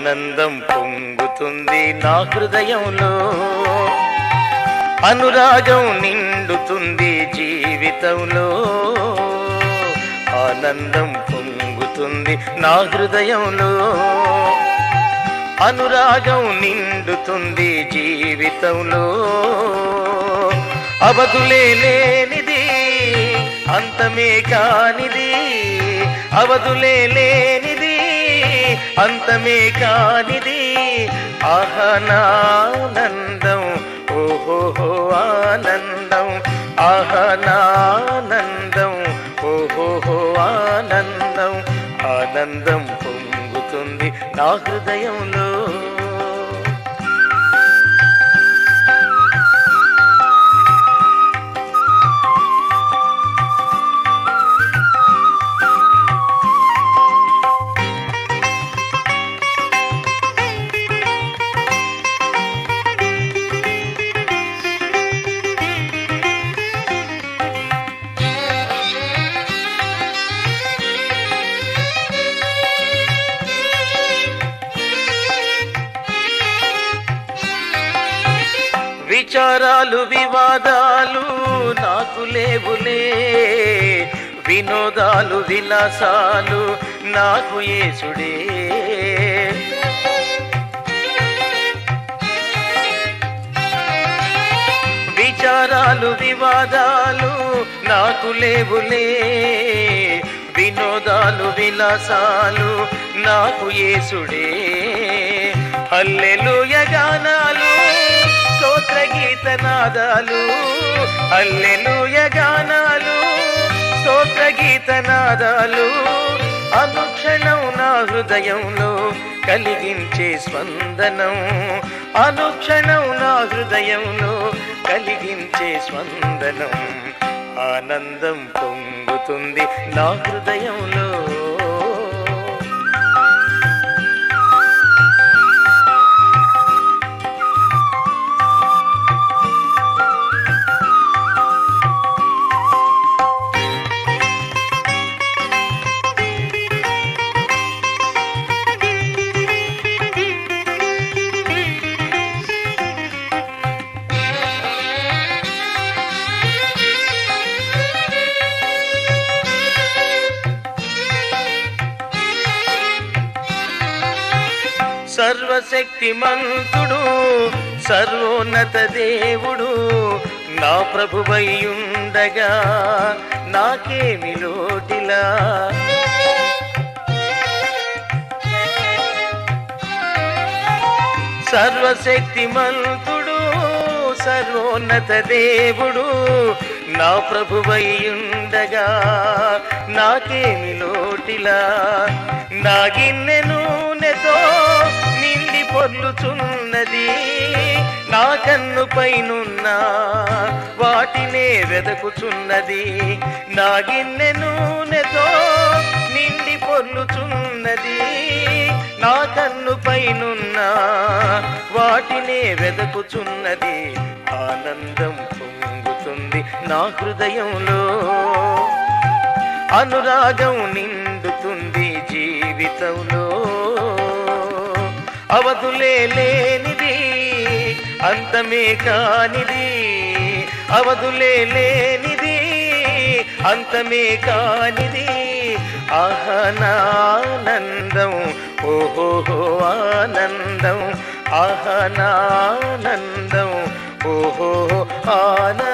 ఆనందం పొంగుతుంది నా హృదయంలో, అనురాగం నిండుతుంది జీవితంలో. ఆనందం పొంగుతుంది నా హృదయంలో, అనురాగం నిండుతుంది జీవితంలో. అవధులే లేనిది, అంతమే కానిది, అవధులే లేనిది, అంతమే కానిది. ఆహనానందం, ఓహో ఆనందం, ఆహనానందం, ఓహో ఆనందం. ఆనందం పొంగుతుంది నా హృదయంలో. విచారాలు వివాదాలు నాకు లేవులే, వినోదాలు విలాసాలు నాకు యేసుడే. విచారాలు వివాదాలు నాకు లేవులే, వినోదాలు విలాసాలు నాకు యేసుడే. హల్లెలూయా గానాలు, స్తోత్ర గీతనాదాలు, హల్లెలూయా గానాలు, స్తోత్ర గీతనాదాలు. అనుక్షణం నా హృదయంలో కలిగించే స్పందనం, అనుక్షణం నా హృదయంలో కలిగించే స్పందనం. ఆనందం పొంగుతుంది నా హృదయంలో. సర్వశక్తిమంతుడు, సర్వోన్నత దేవుడు నా ప్రభువయ్యుండగా నాకేమి లోటిలా. సర్వశక్తిమంతుడు, సర్వోన్నత దేవుడు నా ప్రభువయ్యుండగా నాకేమి లోటిలా. నా గిన్నె నూనెతో నిండి పొర్లుచున్నది, నా కన్ను పైనున్న వాటినే వెదకుచున్నది. నా గిన్నె నూనెతో నిండి పొర్లుచున్నది, నా కన్ను పైనున్న వాటినే వెదకుచున్నది. ఆనందం పొంగుతుంది నా హృదయంలో, అనురాగం నిండుతుంది జీవితంలో. అవధులే లేనిది, అంతమే కానిది, అవధులే లేనిది, అంతమే కానిది. ఆహనానందం, ఓహో ఆనందం, ఆహనానందం, ఓహో ఆనందం.